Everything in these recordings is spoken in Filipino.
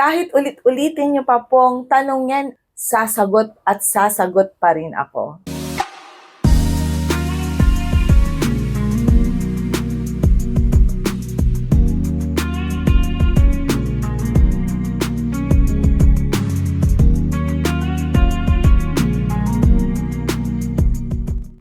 Kahit ulit-ulitin niyo pa pong tanong yan, sasagot at sasagot pa rin ako.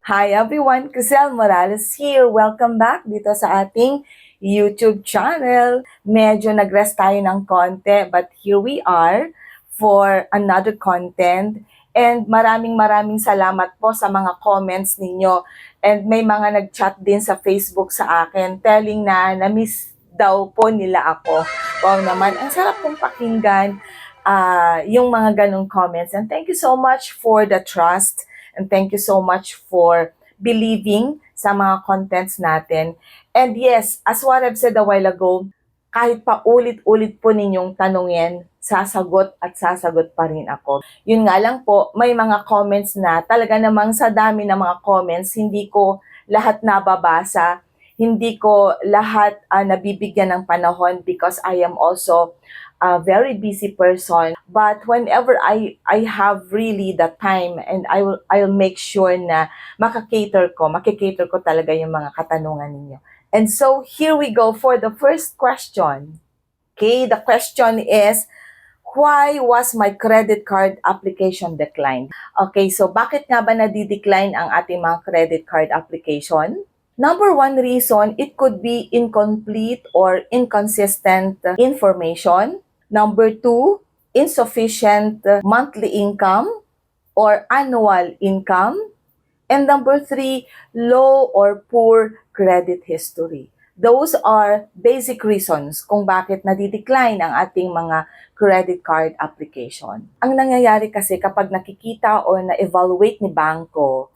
Hi everyone, Crisel Morales here. Welcome back dito sa ating YouTube channel. Medyo nag-rest tayo ng konti, but here we are for another content. And maraming salamat po sa mga comments ninyo. And may mga nag-chat din sa Facebook sa akin telling na na-miss daw po nila ako. Wow naman, ang sarap pong pakinggan yung mga ganong comments. And thank you so much for the trust. And thank you so much for believing sa mga contents natin. And yes, as what I've said a while ago, kahit pa ulit-ulit po ninyong tanungin, sasagot at sasagot pa rin ako. Yun nga lang po, may mga comments na talaga namang sa dami ng mga comments, hindi ko lahat nababasa, hindi ko lahat nabibigyan ng panahon because I am also a very busy person. But whenever I have really the time, and I'll make sure na makikater ko talaga yung mga katanungan ninyo. And so here we go for the first question. Okay, the question is, why was my credit card application declined? Okay, so bakit nga ba nadi-decline ang ating mga credit card application? Number one reason, it could be incomplete or inconsistent information. Number two, insufficient monthly income or annual income. And number three, low or poor credit history. Those are basic reasons kung bakit nadidecline ang ating mga credit card application. Ang nangyayari kasi kapag nakikita o na-evaluate ni bangko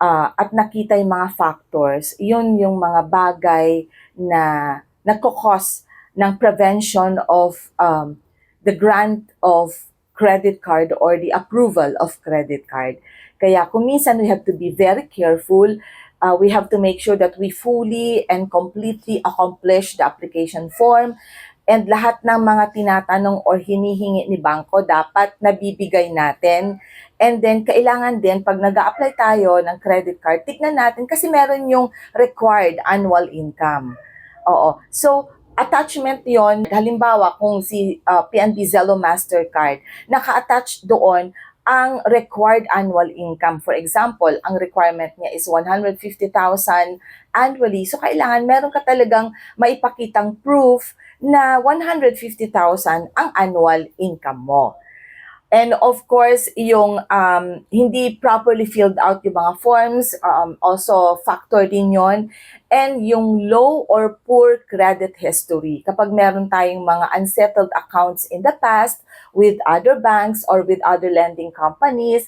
at nakita yung mga factors, yun yung mga bagay na nagkukos ng prevention of the grant of credit card or the approval of credit card. Kaya kung minsan we have to be very careful, we have to make sure that we fully and completely accomplish the application form, and lahat ng mga tinatanong or hinihingi ni bangko dapat nabibigay natin. And then kailangan din pag nag-a-apply tayo ng credit card, tignan natin kasi meron yung required annual income. Oo. So, attachment yon. Halimbawa, kung si PNB Zelo Mastercard, naka-attach doon ang required annual income. For example, ang requirement niya is 150,000 annually. So, kailangan meron ka talagang maipakitang proof na 150,000 ang annual income mo. And of course, yung hindi properly filled out yung mga forms, also factor din yon. And yung low or poor credit history. Kapag meron tayong mga unsettled accounts in the past with other banks or with other lending companies,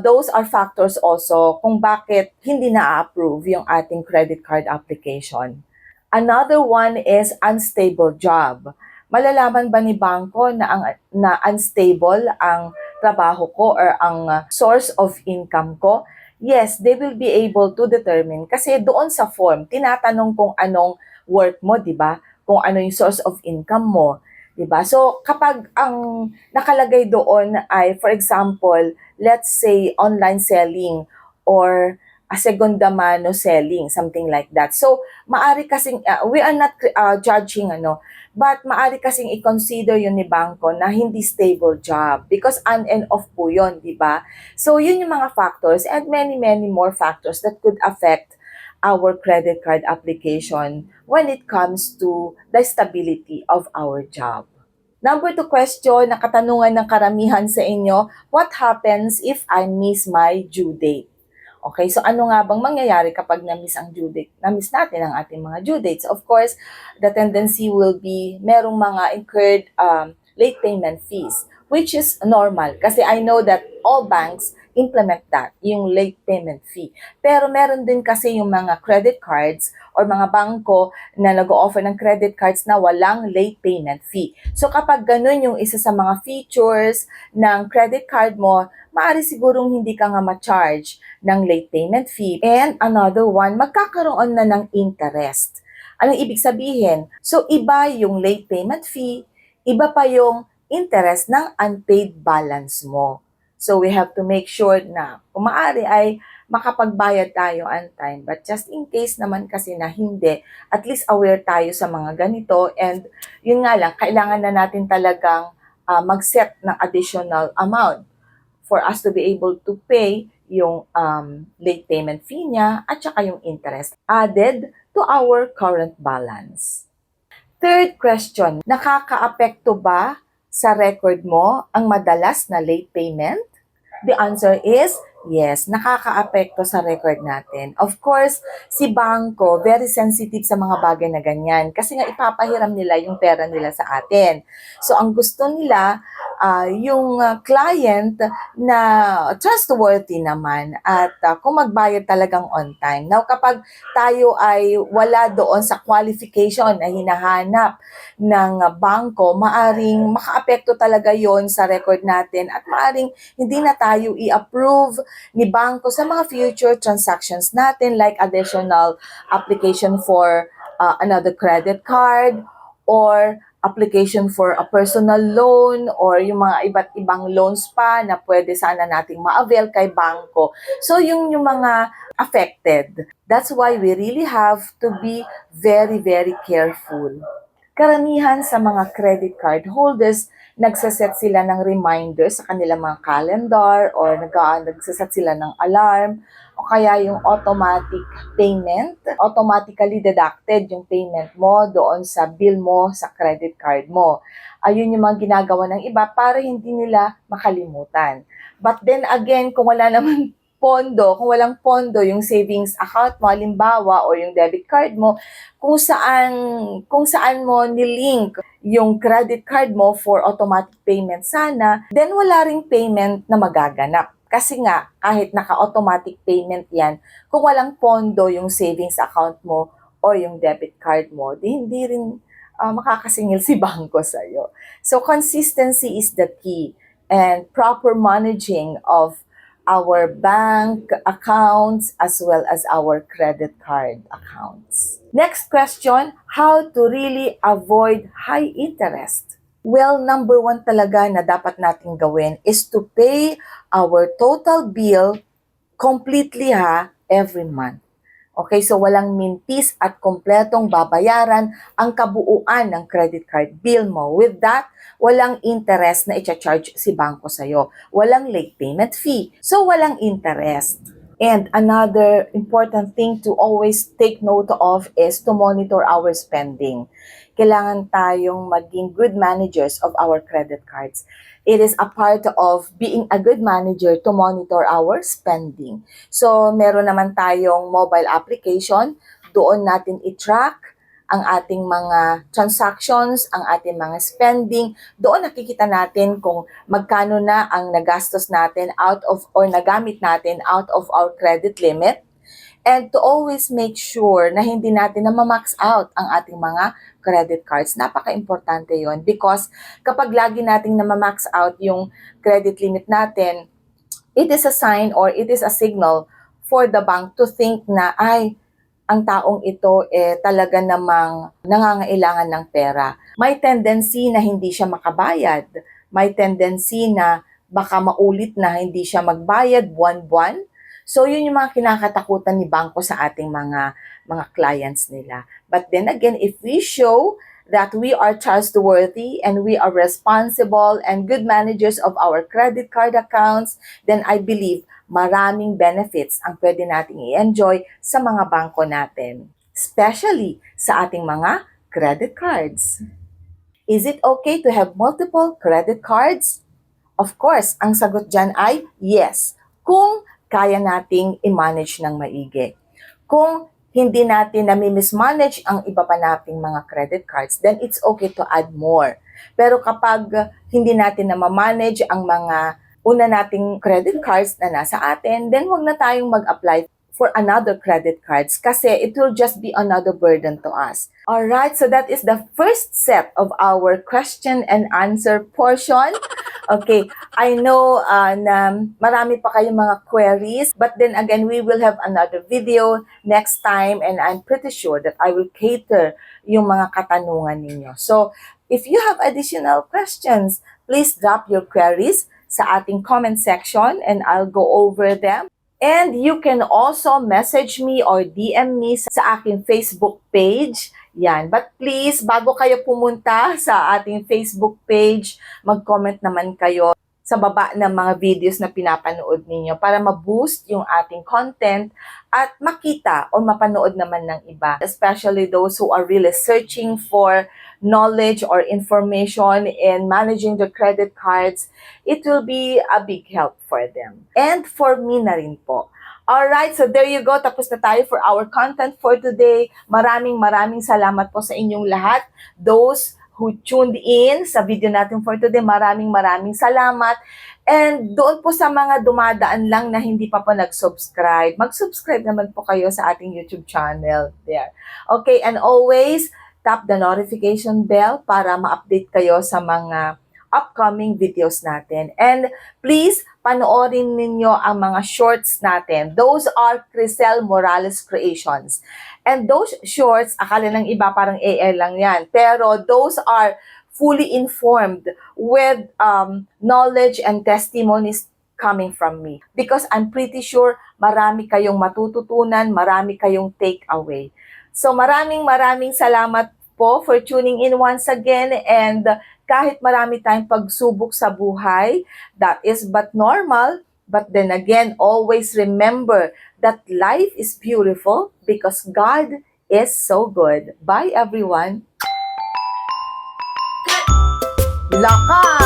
those are factors also kung bakit hindi na-approve yung ating credit card application. Another one is unstable job. Malalaman ba ni bangko na unstable ang trabaho ko or ang source of income ko? Yes, they will be able to determine kasi doon sa form, tinatanong kung anong work mo, di ba? Kung ano yung source of income mo, di ba? So, kapag ang nakalagay doon ay, for example, let's say online selling or a segunda mano selling, something like that. So, maari kasing, we are not judging, but maari kasing i-consider yun ni bangko na hindi stable job because on and off po yun, di ba? So, yun yung mga factors and many more factors that could affect our credit card application when it comes to the stability of our job. Number 2 question na katanungan ng karamihan sa inyo, what happens if I miss my due date? Okay, so ano nga bang mangyayari kapag na-miss ang due date? Na-miss natin ang ating mga due dates. Of course, the tendency will be merong mga incurred late payment fees, which is normal. Kasi I know that all banks implement that, yung late payment fee. Pero meron din kasi yung mga credit cards or mga bangko na nag-o-offer ng credit cards na walang late payment fee. So kapag ganun yung isa sa mga features ng credit card mo, maaari sigurong hindi ka nga ma-charge ng late payment fee. And another one, magkakaroon na ng interest. Anong ibig sabihin? So iba yung late payment fee, iba pa yung interest ng unpaid balance mo. So we have to make sure na kung maaari ay makapagbayad tayo on time. But just in case naman kasi na hindi, at least aware tayo sa mga ganito. And yun nga lang, kailangan na natin talagang mag-set ng additional amount for us to be able to pay yung late payment fee niya at saka yung interest added to our current balance. Third question, nakakaapekto ba sa record mo ang madalas na late payment? The answer is yes, nakakaapekto sa record natin. Of course, si bangko, very sensitive sa mga bagay na ganyan kasi nga ipapahiram nila yung pera nila sa atin. So, ang gusto nila, yung client na trustworthy naman at kung magbayad talagang on time. Now, kapag tayo ay wala doon sa qualification na hinahanap ng bangko, maaring makaapekto talaga yon sa record natin at maaring hindi na tayo i-approve ni bangko sa mga future transactions natin like additional application for another credit card or application for a personal loan or yung mga iba't ibang loans pa na pwede sana nating ma-avail kay bangko. So yung mga affected. That's why we really have to be very, very careful. Karamihan sa mga credit card holders, nagsaset sila ng reminder sa kanilang mga calendar or nagsaset sila ng alarm o kaya yung automatic payment, automatically deducted yung payment mo doon sa bill mo sa credit card mo. Ayun yung mga ginagawa ng iba para hindi nila makalimutan. But then again, kung wala naman kung walang pondo yung savings account mo, halimbawa, o yung debit card mo, kung saan mo nilink yung credit card mo for automatic payment sana, then wala ring payment na magaganap. Kasi nga, kahit naka-automatic payment yan, kung walang pondo yung savings account mo o yung debit card mo, di hindi rin makakasingil si bangko sa'yo. So, consistency is the key and proper managing of our bank accounts as well as our credit card accounts. Next question, how to really avoid high interest? Well, number one talaga na dapat nating gawin is to pay our total bill completely every month. Okay, so walang mintis at kompletong babayaran ang kabuuan ng credit card bill mo. With that, walang interest na i-charge si bangko sa'yo. Walang late payment fee. So, walang interest. And another important thing to always take note of is to monitor our spending. Kailangan tayong maging good managers of our credit cards. It is a part of being a good manager to monitor our spending. So, meron naman tayong mobile application. Doon natin i-track ang ating mga transactions, ang ating mga spending. Doon nakikita natin kung magkano na ang nagastos natin out of or nagamit natin out of our credit limit. And to always make sure na hindi natin na ma-max out ang ating mga credit cards. Napaka-importante yon because kapag lagi nating na ma-max out yung credit limit natin, it is a sign or it is a signal for the bank to think na ang taong ito talaga namang nangangailangan ng pera. May tendency na hindi siya makabayad. May tendency na baka maulit na hindi siya magbayad buwan-buwan. So, yun yung mga kinakatakutan ni bangko sa ating mga clients nila. But then again, if we show that we are trustworthy and we are responsible and good managers of our credit card accounts, then I believe maraming benefits ang pwede nating i-enjoy sa mga bangko natin, especially sa ating mga credit cards. Is it okay to have multiple credit cards? Of course, ang sagot dyan ay yes, kung kaya nating i-manage ng maigi. Kung hindi natin nami-mismanage ang iba pa nating mga credit cards, then it's okay to add more. Pero kapag hindi natin na ma-manage ang mga una nating credit cards na nasa atin, then huwag na tayong mag-apply for another credit cards kasi it will just be another burden to us. Alright, so that is the first set of our question and answer portion. Okay, I know na marami pa kayong mga queries, but then again, we will have another video next time and I'm pretty sure that I will cater yung mga katanungan ninyo. So, if you have additional questions, please drop your queries sa ating comment section and I'll go over them. And you can also message me or DM me sa aking Facebook page. Yan. But please, bago kayo pumunta sa ating Facebook page, mag-comment naman kayo sa baba ng mga videos na pinapanood ninyo para ma-boost yung ating content at makita o mapanood naman ng iba. Especially those who are really searching for knowledge or information in managing their credit cards, it will be a big help for them. And for me na rin po. Alright, so there you go. Tapos na tayo for our content for today. Maraming salamat po sa inyong lahat. Those who tuned in sa video natin for today, maraming salamat. And doon po sa mga dumadaan lang na hindi pa po nag-subscribe, mag-subscribe naman po kayo sa ating YouTube channel there. Okay, and always tap the notification bell para ma-update kayo sa mga upcoming videos natin. And please, panoorin ninyo ang mga shorts natin. Those are Crisel Morales creations. And those shorts, akala ng iba parang AI lang yan. Pero those are fully informed with knowledge and testimonies coming from me. Because I'm pretty sure marami kayong matututunan, marami kayong take away. So maraming salamat po for tuning in once again. And kahit marami tayong pagsubok sa buhay, that is but normal. But then again, always remember that life is beautiful because God is so good. Bye everyone! Lakas!